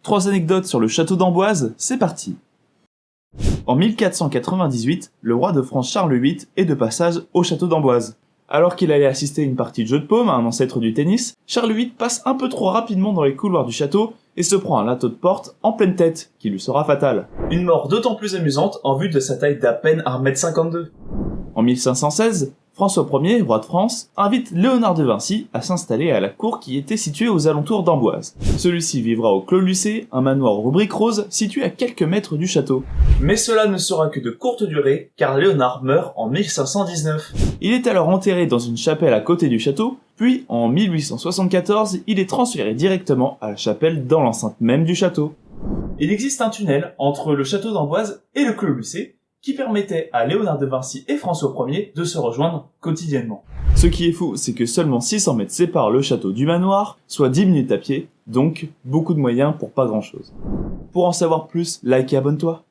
3 anecdotes sur le château d'Amboise, c'est parti. En 1498, le roi de France Charles VIII est de passage au château d'Amboise. Alors qu'il allait assister à une partie de jeu de paume, un ancêtre du tennis, Charles VIII passe un peu trop rapidement dans les couloirs du château et se prend un linteau de porte en pleine tête, qui lui sera fatal. Une mort d'autant plus amusante en vue de sa taille d'à peine 1m52. En 1516, François Ier, roi de France, invite Léonard de Vinci à s'installer à la cour qui était située aux alentours d'Amboise. Celui-ci vivra au Clos Lucé, un manoir aux briques roses situé à quelques mètres du château. Mais cela ne sera que de courte durée, car Léonard meurt en 1519. Il est alors enterré dans une chapelle à côté du château, puis en 1874, il est transféré directement à la chapelle dans l'enceinte même du château. Il existe un tunnel entre le château d'Amboise et le Clos Lucé, qui permettait à Léonard de Vinci et François Ier de se rejoindre quotidiennement. Ce qui est fou, c'est que seulement 600 mètres séparent le château du manoir, soit 10 minutes à pied, donc beaucoup de moyens pour pas grand chose. Pour en savoir plus, like et abonne-toi.